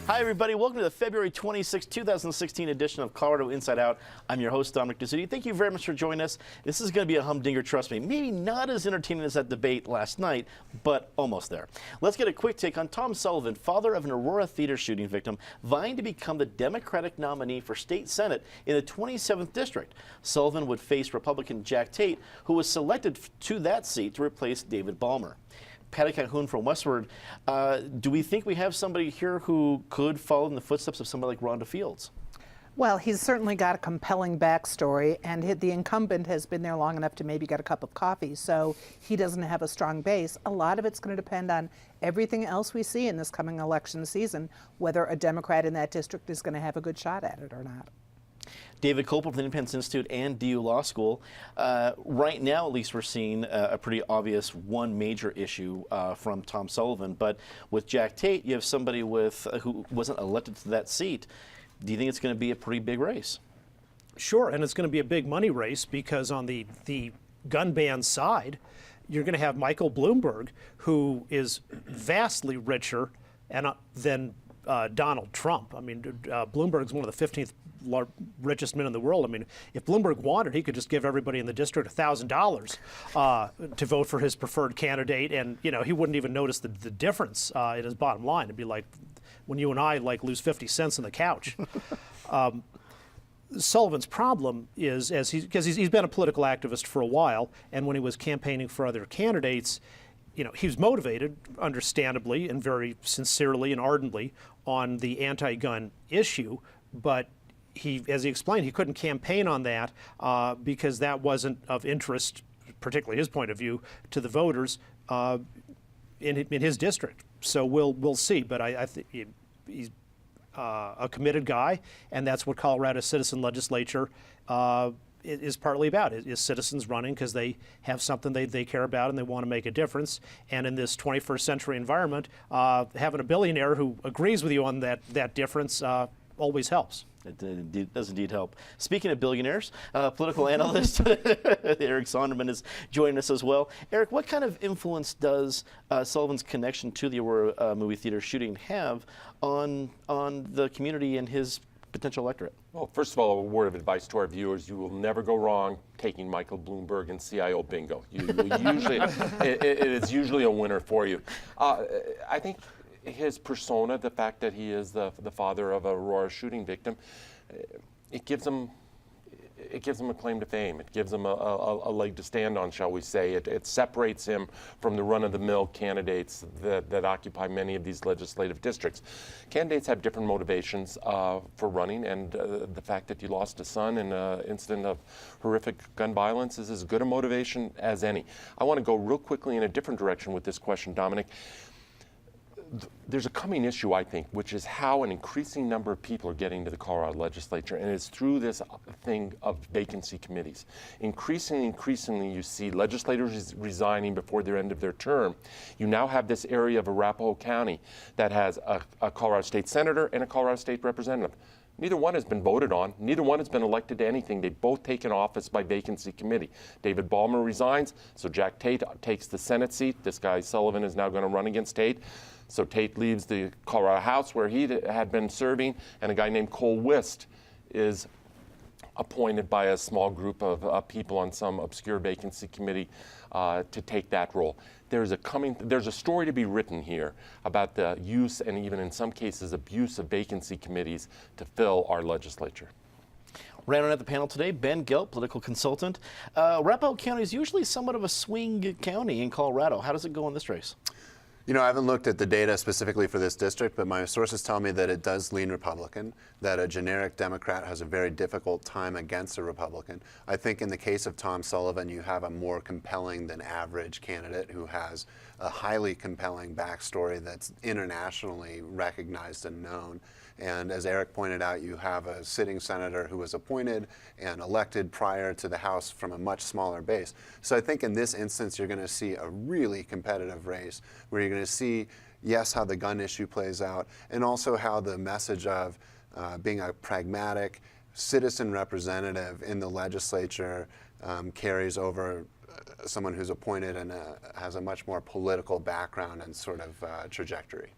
Hi, everybody. Welcome to the February 26, 2016 edition of Colorado Inside Out. I'm your host, Dominic Dezzutti. Thank you very much for joining us. This is going to be a humdinger, trust me. Maybe not as entertaining as that debate last night, but almost there. Let's get a quick take on Tom Sullivan, father of an Aurora theater shooting victim, vying to become the Democratic nominee for state senate in the 27th district. Sullivan would face Republican Jack Tate, who was selected to that seat to replace David Ballmer. Patty Calhoun from Westward, do we think we have somebody here who could follow in the footsteps of somebody like Rhonda Fields? Well, he's certainly got a compelling backstory, and the incumbent has been there long enough to maybe get a cup of coffee, so he doesn't have a strong base. A lot of it's going to depend on everything else we see in this coming election season, whether a Democrat in that district is going to have a good shot at it or not. David Kopel from the Independence Institute and DU Law School. Right now, at least, we're seeing a pretty obvious one major issue from Tom Sullivan. But with Jack Tate, you have somebody who wasn't elected to that seat. Do you think it's going to be a pretty big race? Sure, and it's going to be a big money race because on the gun ban side, you're going to have Michael Bloomberg, who is vastly richer than Donald Trump. I mean, Bloomberg's one of the 15th richest men in the world. I mean, if Bloomberg wanted, he could just give everybody in the district $1,000 to vote for his preferred candidate, and he wouldn't even notice the difference in his bottom line. It'd be like when you and I lose 50 cents on the couch. Sullivan's problem is because he's been a political activist for a while, and when he was campaigning for other candidates, he was motivated, understandably and very sincerely and ardently, on the anti-gun issue, but as he explained, he couldn't campaign on that because that wasn't of interest, particularly his point of view, to the voters in his district. So we'll see, but I think he's a committed guy, and that's what Colorado's citizen legislature is partly about, is citizens running because they have something they care about and they want to make a difference. And in this 21st century environment, having a billionaire who agrees with you on that difference always helps. It does indeed help. Speaking of billionaires, political analyst Eric Sonderman is joining us as well. Eric, what kind of influence does Sullivan's connection to the Aurora movie theater shooting have on the community and his potential electorate? Well, first of all, a word of advice to our viewers: you will never go wrong taking Michael Bloomberg in CIO bingo. It is usually a winner for you. I think his persona, the fact that he is the father of a Aurora shooting victim, it gives him a claim to fame. It gives him a leg to stand on, shall we say. It separates him from the run-of-the-mill candidates that occupy many of these legislative districts. Candidates have different motivations for running, and the fact that you lost a son in an incident of horrific gun violence is as good a motivation as any. I want to go real quickly in a different direction with this question, Dominic. There's a coming issue, I think, which is how an increasing number of people are getting to the Colorado legislature, and it's through this thing of vacancy committees. Increasingly, you see legislators resigning before the end of their term. You now have this area of Arapahoe County that has a Colorado State Senator and a Colorado State Representative. Neither one has been voted on. Neither one has been elected to anything. They've both taken office by vacancy committee. David Ballmer resigns, so Jack Tate takes the Senate seat. This guy Sullivan is now going to run against Tate. So Tate leaves the Colorado House where he had been serving, and a guy named Cole Wist is appointed by a small group of people on some obscure vacancy committee to take that role. There's a story to be written here about the use and even in some cases abuse of vacancy committees to fill our legislature. Rounding out the panel today, Ben Gelt, political consultant. Arapahoe County is usually somewhat of a swing county in Colorado. How does it go in this race? You know, I haven't looked at the data specifically for this district, but my sources tell me that it does lean Republican, that a generic Democrat has a very difficult time against a Republican. I think in the case of Tom Sullivan, you have a more compelling than average candidate who has a highly compelling backstory that's internationally recognized and known. And as Eric pointed out, you have a sitting senator who was appointed and elected prior to the House from a much smaller base. So I think in this instance, you're going to see a really competitive race where you're going to see, yes, how the gun issue plays out, and also how the message of being a pragmatic citizen representative in the legislature carries over someone who's appointed and has a much more political background and sort of trajectory.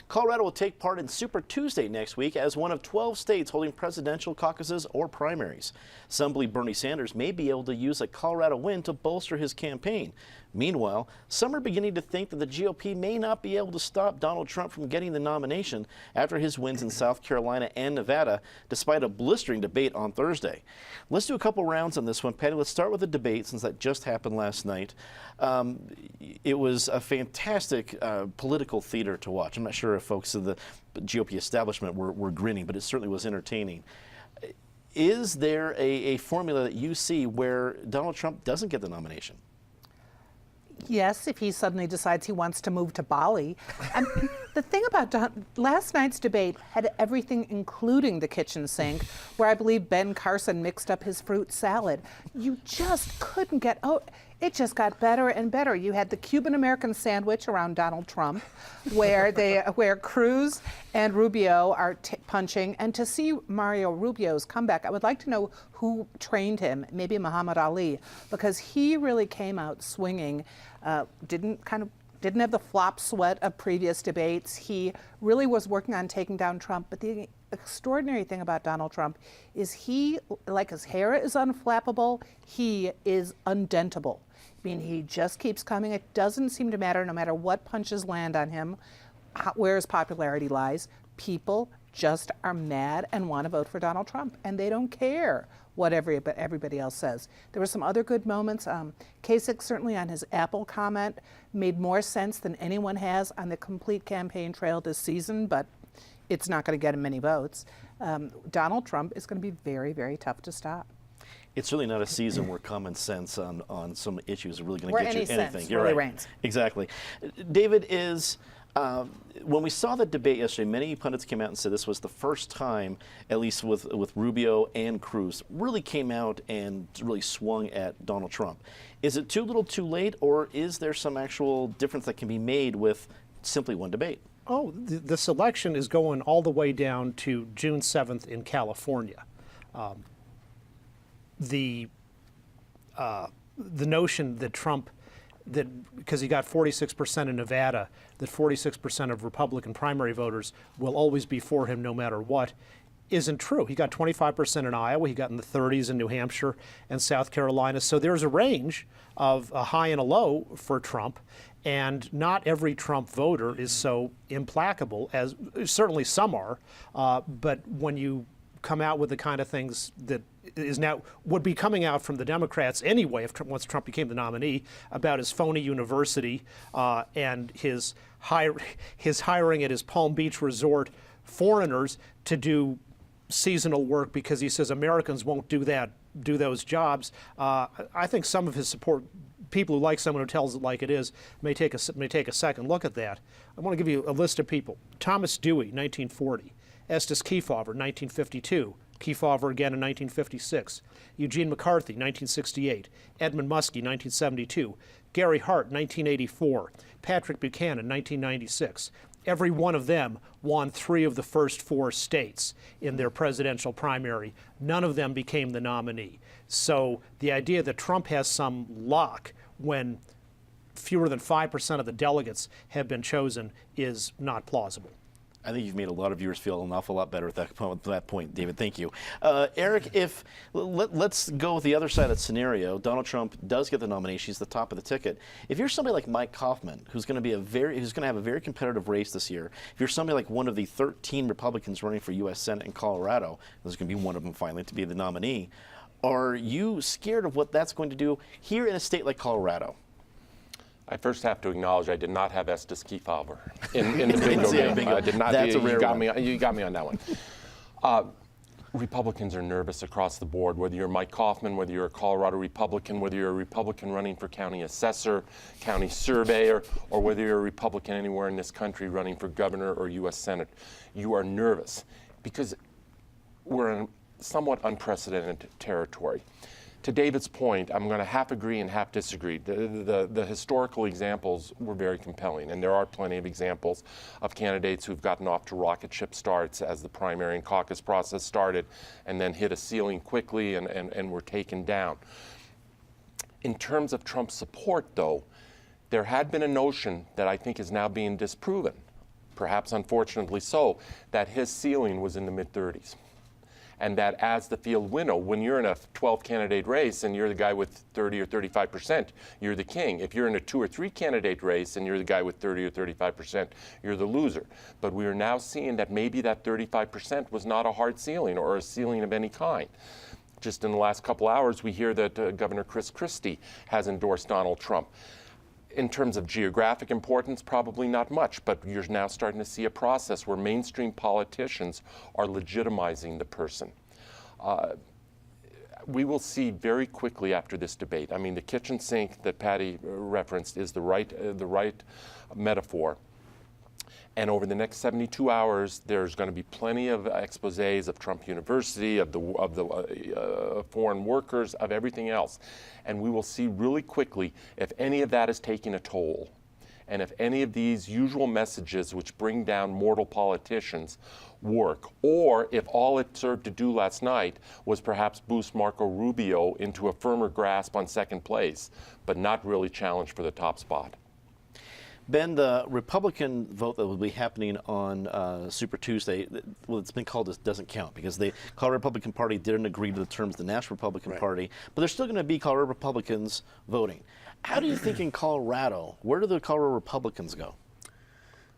Colorado will take part in Super Tuesday next week as one of 12 states holding presidential caucuses or primaries. Some believe Bernie Sanders may be able to use a Colorado win to bolster his campaign. Meanwhile, some are beginning to think that the GOP may not be able to stop Donald Trump from getting the nomination after his wins in South Carolina and Nevada, despite a blistering debate on Thursday. Let's do a couple rounds on this one. Patty, let's start with the debate since that just happened last night. It was a fantastic political theater to watch. I'm not sure if folks of the GOP establishment were grinning, but it certainly was entertaining. Is there a formula that you see where Donald Trump doesn't get the nomination? Yes, if he suddenly decides he wants to move to Bali. And the thing about last night's debate had everything, including the kitchen sink, where I believe Ben Carson mixed up his fruit salad. You just couldn't get, it just got better and better. You had the Cuban-American sandwich around Donald Trump, where Cruz and Rubio are punching. And to see Mario Rubio's comeback, I would like to know who trained him, maybe Muhammad Ali, because he really came out swinging, didn't have the flop sweat of previous debates. He really was working on taking down Trump. But the extraordinary thing about Donald Trump is he, like his hair is unflappable, he is undentable. I mean, he just keeps coming. It doesn't seem to matter, no matter what punches land on him, where his popularity lies. People just are mad and want to vote for Donald Trump, and they don't care what everybody else says. There were some other good moments. Kasich, certainly on his Apple comment, made more sense than anyone has on the complete campaign trail this season, but it's not going to get him many votes. Donald Trump is going to be very, very tough to stop. It's really not a season where common sense on some issues are really going Where to get any you anything. sense You're really right. reigns. Exactly. David, when we saw the debate yesterday, many pundits came out and said this was the first time, at least with Rubio and Cruz, really came out and really swung at Donald Trump. Is it too little too late, or is there some actual difference that can be made with simply one debate? Oh, this election is going all the way down to June 7th in California. The notion that Trump, because he got 46% in Nevada, that 46% of Republican primary voters will always be for him no matter what, isn't true. He got 25% in Iowa, he got in the 30s in New Hampshire and South Carolina. So there's a range of a high and a low for Trump, and not every Trump voter is so implacable, as certainly some are, but when you come out with the kind of things that is now would be coming out from the Democrats anyway once Trump became the nominee about his phony university and his hiring at his Palm Beach resort foreigners to do seasonal work because he says Americans won't do those jobs. I think some of his support, people who like someone who tells it like it is, may take a second look at that. I want to give you a list of people. Thomas Dewey, 1940. Estes Kefauver, 1952. Kefauver again in 1956. Eugene McCarthy, 1968. Edmund Muskie, 1972. Gary Hart, 1984. Patrick Buchanan, 1996. Every one of them won 3 of the first 4 states in their presidential primary. None of them became the nominee. So the idea that Trump has some luck when fewer than 5% of the delegates have been chosen is not plausible. I think you've made a lot of viewers feel an awful lot better at that point, David. Thank you. Eric, let's go with the other side of the scenario. Donald Trump does get the nomination. He's the top of the ticket. If you're somebody like Mike Kaufman, who's going to have a very competitive race this year, if you're somebody like one of the 13 Republicans running for U.S. Senate in Colorado, there's going to be one of them finally to be the nominee, are you scared of what that's going to do here in a state like Colorado? I first have to acknowledge I did not have Estes Kefauver in the bingo game. Bingo. I did not. That's a rare one. You got me on that one. Republicans are nervous across the board, whether you're Mike Kaufman, whether you're a Colorado Republican, whether you're a Republican running for county assessor, county surveyor, or whether you're a Republican anywhere in this country running for governor or U.S. Senate. You are nervous because we're in somewhat unprecedented territory. To David's point, I'm going to half agree and half disagree. The historical examples were very compelling, and there are plenty of examples of candidates who've gotten off to rocket ship starts as the primary and caucus process started, and then hit a ceiling quickly and were taken down. In terms of Trump's support, though, there had been a notion that I think is now being disproven, perhaps unfortunately so, that his ceiling was in the mid-30s. And that as the field winnow, when you're in a 12-candidate race and you're the guy with 30 or 35%, you're the king. If you're in a 2 or 3 candidate race and you're the guy with 30 or 35%, you're the loser. But we are now seeing that maybe that 35% was not a hard ceiling or a ceiling of any kind. Just in the last couple hours, we hear that Governor Chris Christie has endorsed Donald Trump. In terms of geographic importance, probably not much, but you're now starting to see a process where mainstream politicians are legitimizing the person. We will see very quickly after this debate. I mean, the kitchen sink that Patty referenced is the right metaphor. And over the next 72 hours, there's going to be plenty of exposés of Trump University, of the foreign workers, of everything else. And we will see really quickly if any of that is taking a toll. And if any of these usual messages which bring down mortal politicians work, or if all it served to do last night was perhaps boost Marco Rubio into a firmer grasp on second place, but not really challenge for the top spot. Ben, the Republican vote that will be happening on Super Tuesday, well, it's been called doesn't count because the Colorado Republican Party didn't agree to the terms of the National Republican Party, but there's still going to be Colorado Republicans voting. How do you think in Colorado, where do the Colorado Republicans go?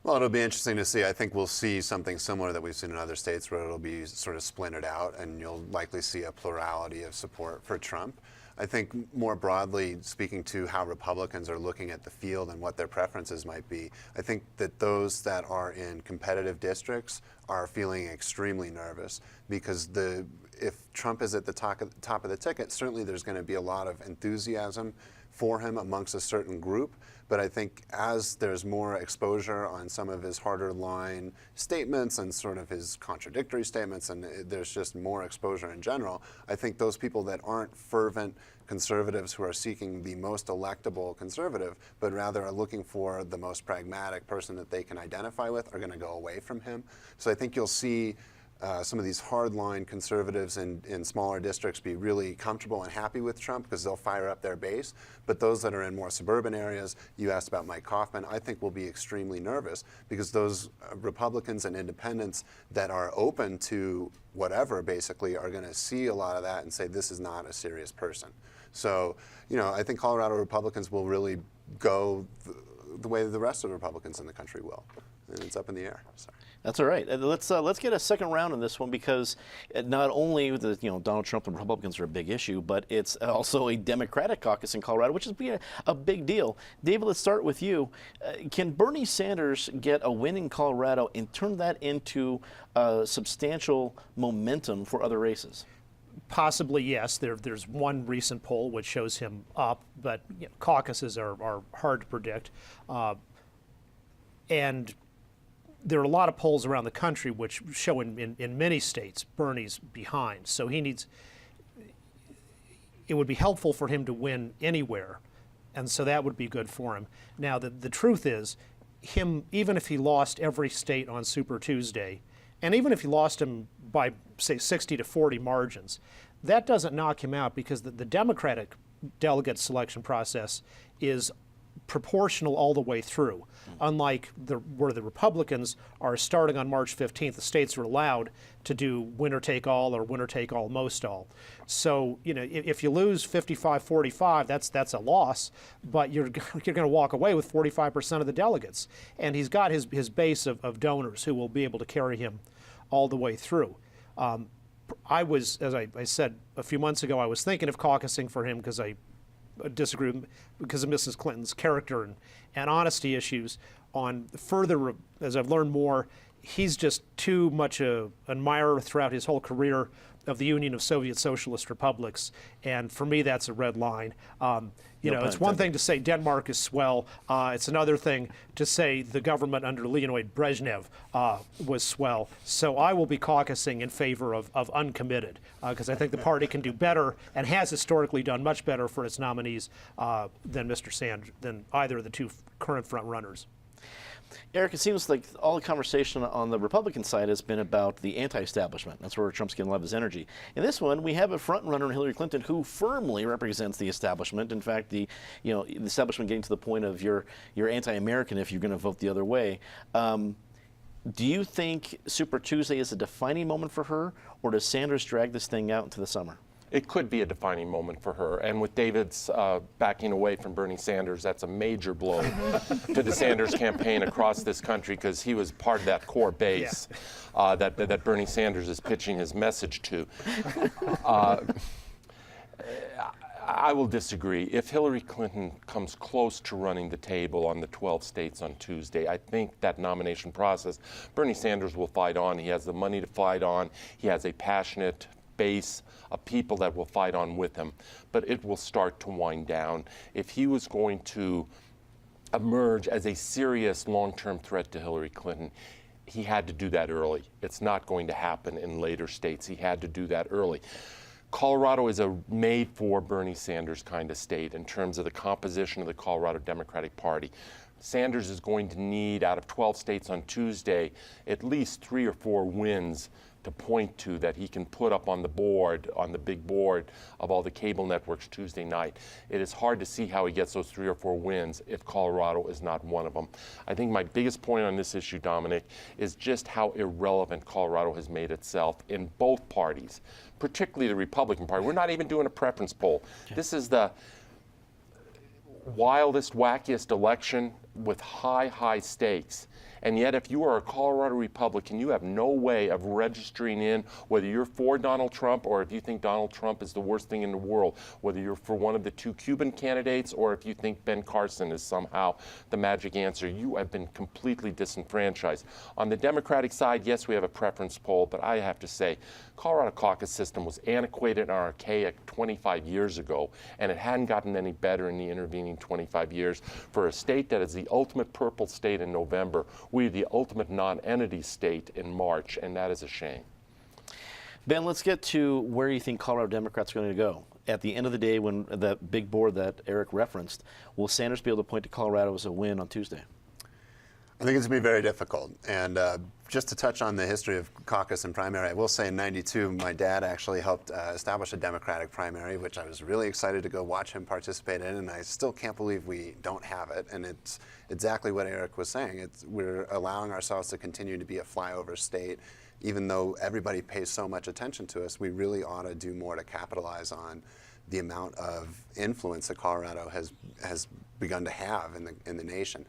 Well, it'll be interesting to see. I think we'll see something similar that we've seen in other states where it'll be sort of splintered out, and you'll likely see a plurality of support for Trump. I think more broadly, speaking to how Republicans are looking at the field and what their preferences might be, I think that those that are in competitive districts are feeling extremely nervous because if Trump is at the top of the ticket, certainly there's going to be a lot of enthusiasm for him amongst a certain group. But I think as there's more exposure on some of his harder line statements and sort of his contradictory statements, and there's just more exposure in general, I think those people that aren't fervent conservatives who are seeking the most electable conservative, but rather are looking for the most pragmatic person that they can identify with, are going to go away from him. So I think you'll see some of these hardline conservatives in smaller districts be really comfortable and happy with Trump because they'll fire up their base. But those that are in more suburban areas, you asked about Mike Kaufman, I think will be extremely nervous because those Republicans and independents that are open to whatever basically are going to see a lot of that and say this is not a serious person. So, I think Colorado Republicans will really go the way the rest of the Republicans in the country will. And it's up in the air. So. That's all right. Let's get a second round on this one because not only Donald Trump and Republicans are a big issue, but it's also a Democratic caucus in Colorado, which is a big deal. David, let's start with you. Can Bernie Sanders get a win in Colorado and turn that into substantial momentum for other races? Possibly, yes. There's one recent poll which shows him up, but caucuses are hard to predict. And there are a lot of polls around the country which show in many states Bernie's behind. So it would be helpful for him to win anywhere, and so that would be good for him. Now, the truth is, even if he lost every state on Super Tuesday, and even if he lost him by, say, 60 to 40 margins, that doesn't knock him out because the Democratic delegate selection process is proportional all the way through. Unlike where the Republicans are starting on March 15th, the states are allowed to do winner take all or winner take all most all. So, if you lose 55-45, that's a loss, but you're going to walk away with 45% of the delegates. And he's got his base of donors who will be able to carry him all the way through. I was, as I said a few months ago, I was thinking of caucusing for him because I disagree because of Mrs. Clinton's character and honesty issues. On further, as I've learned more, he's just too much an admirer throughout his whole career of the Union of Soviet Socialist Republics, and for me, that's a red line. It's one thing to say Denmark is swell. It's another thing to say the government under Leonid Brezhnev was swell. So I will be caucusing in favor of uncommitted, because I think the party can do better and has historically done much better for its nominees than either of the two current front runners. Eric, it seems like all the conversation on the Republican side has been about the anti-establishment. That's where Trump's getting a lot of his energy. In this one, we have a front runner, Hillary Clinton, who firmly represents the establishment. In fact, the establishment getting to the point of you're anti-American if you're going to vote the other way. Do you think Super Tuesday is a defining moment for her, or does Sanders drag this thing out into the summer? It could be a defining moment for her. And with David's backing away from Bernie Sanders, that's a major blow to the Sanders campaign across this country, because he was part of that core base that Bernie Sanders is pitching his message to. I will disagree. If Hillary Clinton comes close to running the table on the 12 states on Tuesday, I think that nomination process, Bernie Sanders will fight on. He has the money to fight on. He has a passionate base of people that will fight on with him, but it will start to wind down. If he was going to emerge as a serious long-term threat to Hillary Clinton, he had to do that early. It's not going to happen in later states. He had to do that early. Colorado is a made for Bernie Sanders kind of state in terms of the composition of the Colorado Democratic Party. Sanders is going to need, out of 12 states on Tuesday, at least 3 or 4 wins to point to that he can put up on the board, on the big board of all the cable networks Tuesday night. It is hard to see how he gets those 3 or 4 wins if Colorado is not one of them. I think my biggest point on this issue, Dominic, is just how irrelevant Colorado has made itself in both parties, particularly the Republican Party. We're not even doing a preference poll. This is the wildest, wackiest election with high stakes. And yet, if you are a Colorado Republican, you have no way of registering in whether you're for Donald Trump or if you think Donald Trump is the worst thing in the world, whether you're for one of the 2 Cuban candidates or if you think Ben Carson is somehow the magic answer. You have been completely disenfranchised. On the Democratic side, yes, we have a preference poll, but I have to say, Colorado caucus system was antiquated and archaic 25 years ago, and it hadn't gotten any better in the intervening 25 years. For a state that is the ultimate purple state in November, we're the ultimate non-entity state in March, and that is a shame. Ben, let's get to where you think Colorado Democrats are going to go. At the end of the day, when that big board that Eric referenced, will Sanders be able to point to Colorado as a win on Tuesday? I think it's going to be very difficult. And just to touch on the history of caucus and primary, I will say in '92, my dad actually helped establish a Democratic primary, which I was really excited to go watch him participate in, and I still can't believe we don't have it. And it's exactly what Eric was saying. We're allowing ourselves to continue to be a flyover state. Even though everybody pays so much attention to us, we really ought to do more to capitalize on the amount of influence that Colorado has begun to have in the nation.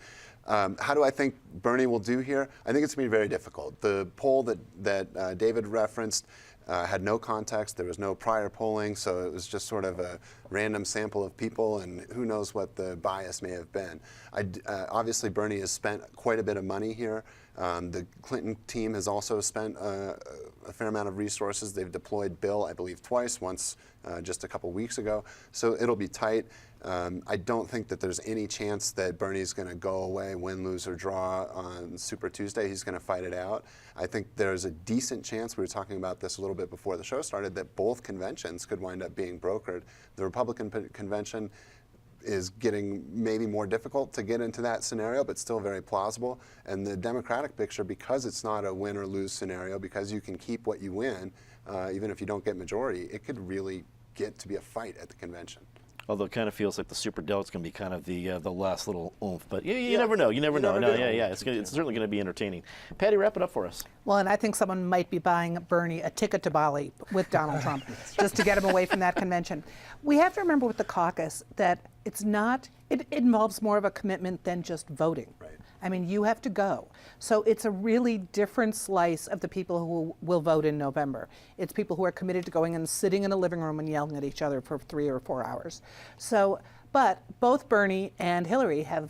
How do I think Bernie will do here? I think it's going to be very difficult. The poll that David referenced had no context. There was no prior polling, so it was just sort of a random sample of people, and who knows what the bias may have been. Obviously, Bernie has spent quite a bit of money here. The Clinton team has also spent a fair amount of resources. They've deployed Bill, I believe, twice, once just a couple weeks ago. So it'll be tight. I don't think that there's any chance that Bernie's going to go away, win, lose, or draw on Super Tuesday. He's going to fight it out. I think there's a decent chance, we were talking about this a little bit before the show started, that both conventions could wind up being brokered. The Republican convention is getting maybe more difficult to get into that scenario, but still very plausible. And the Democratic picture, because it's not a win or lose scenario, because you can keep what you win, even if you don't get majority, it could really get to be a fight at the convention. Although it kind of feels like the super delegate's going to be kind of the last little oomph. But you never know. You never know. No, it's certainly going to be entertaining. Patty, wrap it up for us. Well, and I think someone might be buying Bernie a ticket to Bali with Donald Trump just to get him away from that convention. We have to remember with the caucus that it's not, it involves more of a commitment than just voting. Right. I mean, you have to go. So it's a really different slice of the people who will vote in November. It's people who are committed to going and sitting in a living room and yelling at each other for 3 or 4 hours. So, but both Bernie and Hillary have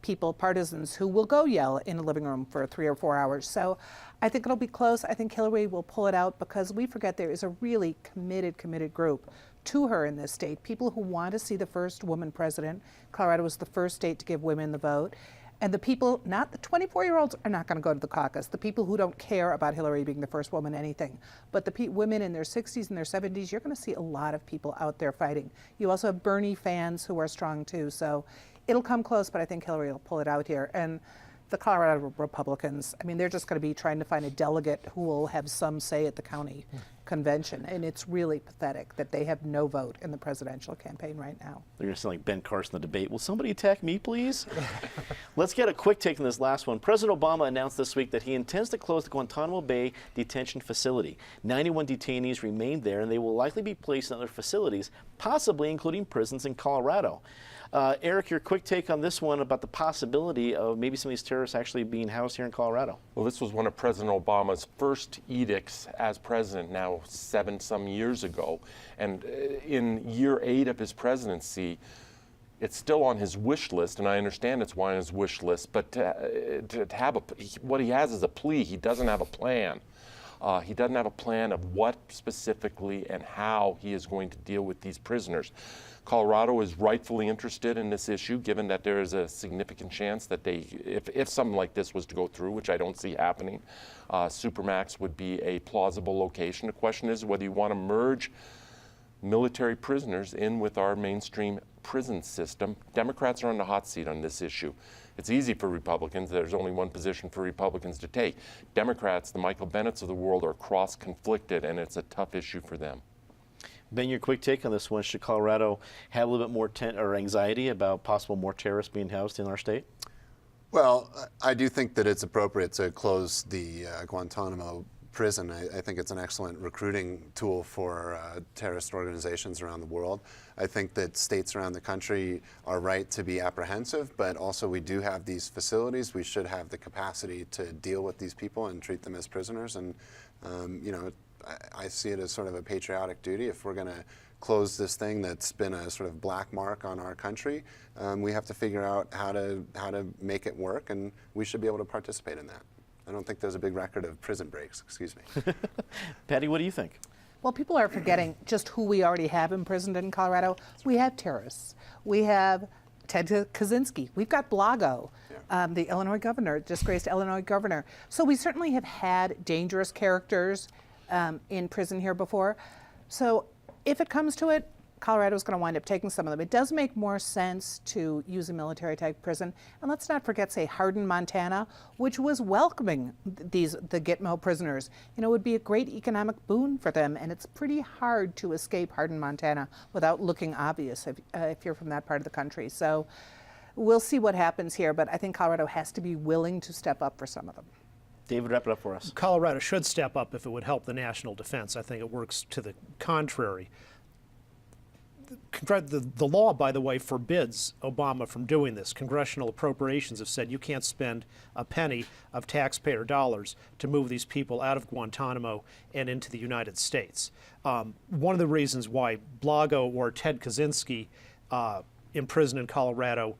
people, partisans, who will go yell in a living room for 3 or 4 hours. So I think it'll be close. I think Hillary will pull it out because we forget there is a really committed group to her in this state. People who want to see the first woman president. Colorado was the first state to give women the vote. And the people, not the 24-year-olds, are not going to go to the caucus. The people who don't care about Hillary being the first woman anything. But the women in their 60s and their 70s, you're going to see a lot of people out there fighting. You also have Bernie fans who are strong too. So it'll come close, but I think Hillary will pull it out here. And the Colorado Republicans, I mean, they're just going to be trying to find a delegate who will have some say at the county convention. And it's really pathetic that they have no vote in the presidential campaign right now. They're going to sound like Ben Carson in the debate. Will somebody attack me, please? Let's get a quick take on this last one. President Obama announced this week that he intends to close the Guantanamo Bay detention facility. 91 detainees remain there, and they will likely be placed in other facilities, possibly including prisons in Colorado. Eric, your quick take on this one about the possibility of maybe some of these terrorists actually being housed here in Colorado. Well, this was one of President Obama's first edicts as president, now 7-some years ago. And in year 8 of his presidency, it's still on his wish list, and I understand it's on his wish list, but to have what he has is a plea. He doesn't have a plan. He doesn't have a plan of what specifically and how he is going to deal with these prisoners. Colorado is rightfully interested in this issue, given that there is a significant chance that if something like this was to go through, which I don't see happening, Supermax would be a plausible location. The question is whether you want to merge military prisoners in with our mainstream prison system. Democrats are on the hot seat on this issue. It's easy for Republicans. There's only one position for Republicans to take. Democrats, the Michael Bennetts of the world, are cross-conflicted, and it's a tough issue for them. Ben, your quick take on this one. Should Colorado have a little bit more anxiety about possible more terrorists being housed in our state? Well, I do think that it's appropriate to close the Guantanamo prison. I think it's an excellent recruiting tool for terrorist organizations around the world. I think that states around the country are right to be apprehensive, but also we do have these facilities. We should have the capacity to deal with these people and treat them as prisoners. And, you know, I see it as sort of a patriotic duty. If we're going to close this thing that's been a sort of black mark on our country, we have to figure out how to make it work, and we should be able to participate in that. I don't think there's a big record of prison breaks, excuse me. Patty, what do you think? Well, people are forgetting just who we already have imprisoned in Colorado. We have terrorists. We have Ted Kaczynski. We've got Blago, the Illinois governor, disgraced Illinois governor. So we certainly have had dangerous characters in prison here before. So if it comes to it, Colorado's going to wind up taking some of them. It does make more sense to use a military-type prison. And let's not forget, say, Hardin, Montana, which was welcoming the Gitmo prisoners. You know, it would be a great economic boon for them, and it's pretty hard to escape Hardin, Montana without looking obvious if you're from that part of the country. So we'll see what happens here, but I think Colorado has to be willing to step up for some of them. David, wrap it up for us. Colorado should step up if it would help the national defense. I think it works to the contrary. The law, by the way, forbids Obama from doing this. Congressional appropriations have said you can't spend a penny of taxpayer dollars to move these people out of Guantanamo and into the United States. One of the reasons why Blago or Ted Kaczynski imprisoned in Colorado,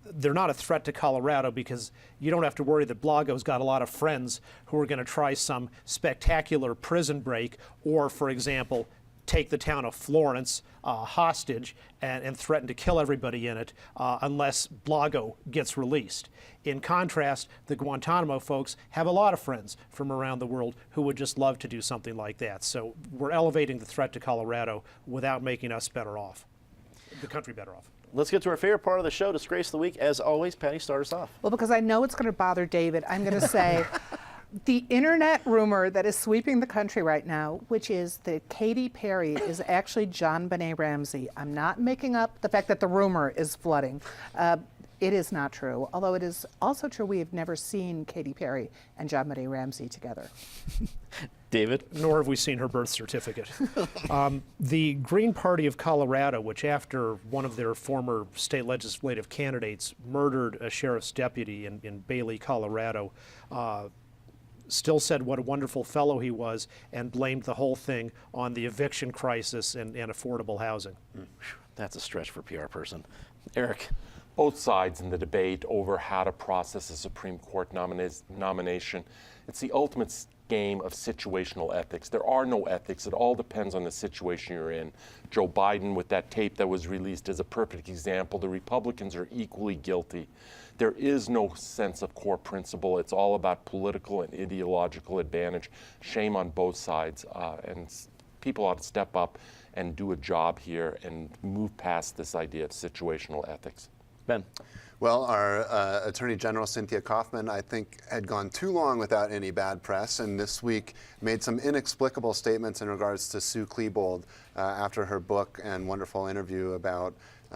they're not a threat to Colorado because you don't have to worry that Blago's got a lot of friends who are going to try some spectacular prison break or, for example, take the town of Florence hostage and threaten to kill everybody in it unless Blago gets released. In contrast, the Guantanamo folks have a lot of friends from around the world who would just love to do something like that. So we're elevating the threat to Colorado without making us better off, the country better off. Let's get to our favorite part of the show, Disgrace of the Week. As always, Patty, start us off. Well, because I know it's going to bother David, I'm going to say the internet rumor that is sweeping the country right now, which is that Katy Perry is actually John Benet Ramsey. I'm not making up the fact that the rumor is flooding. It is not true, although it is also true we have never seen Katy Perry and John Benet Ramsey together. David? Nor have we seen her birth certificate. The Green Party of Colorado, which after one of their former state legislative candidates murdered a sheriff's deputy in Bailey, Colorado, still said what a wonderful fellow he was and blamed the whole thing on the eviction crisis and affordable housing. That's a stretch for a PR person. Eric? both sides in the debate over how to process a Supreme Court nomination. It's the ultimate game of situational ethics. There are no ethics. It all depends on the situation you're in. Joe Biden, with that tape that was released, is a perfect example. The Republicans are equally guilty. There is no sense of core principle. It's all about political and ideological advantage. Shame on both sides. And people ought to step up and do a job here and move past this idea of situational ethics. Ben. Well, our Attorney General Cynthia Kaufman, I think, had gone too long without any bad press, and this week made some inexplicable statements in regards to Sue Klebold after her book and wonderful interview about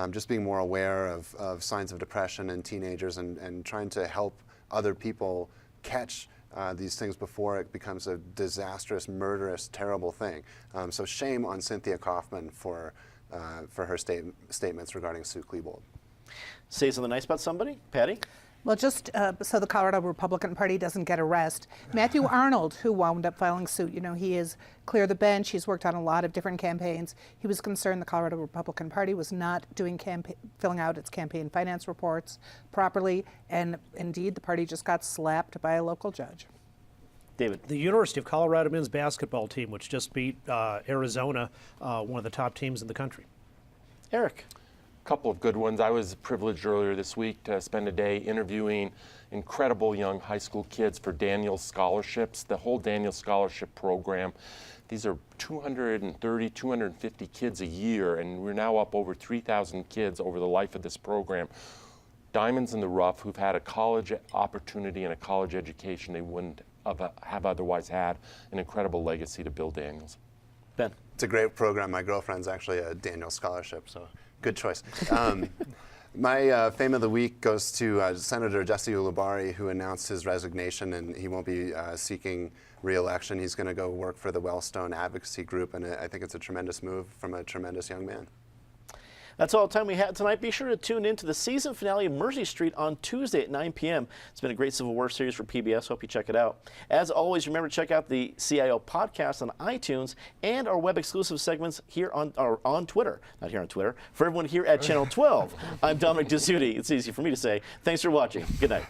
just being more aware of signs of depression in teenagers and trying to help other people catch these things before it becomes a disastrous, murderous, terrible thing. So shame on Cynthia Kaufman for her statements regarding Sue Klebold. Say something nice about somebody? Patty? Well, just so the Colorado Republican Party doesn't get arrested, Matthew Arnold, who wound up filing suit, he is clear the bench. He's worked on a lot of different campaigns. He was concerned the Colorado Republican Party was not doing filling out its campaign finance reports properly, and indeed the party just got slapped by a local judge. David. The University of Colorado men's basketball team, which just beat Arizona, one of the top teams in the country. Eric. Couple of good ones. I was privileged earlier this week to spend a day interviewing incredible young high school kids for Daniels scholarships, the whole Daniels scholarship program. These are 230, 250 kids a year, and we're now up over 3,000 kids over the life of this program. Diamonds in the rough who've had a college opportunity and a college education they wouldn't have otherwise had. An incredible legacy to Bill Daniels. Ben. It's a great program. My girlfriend's actually a Daniels scholarship, so good choice. My fame of the week goes to Senator Jesse Ulubarri, who announced his resignation, and he won't be seeking re-election. He's going to go work for the Wellstone Advocacy Group, and I think it's a tremendous move from a tremendous young man. That's all the time we had tonight. Be sure to tune in to the season finale of Mercy Street on Tuesday at 9 p.m. It's been a great Civil War series for PBS. Hope you check it out. As always, remember to check out the CIO podcast on iTunes and our web exclusive segments here on Twitter. Not here on Twitter. For everyone here at Channel 12, I'm Dominic Dezzutti. It's easy for me to say. Thanks for watching. Good night.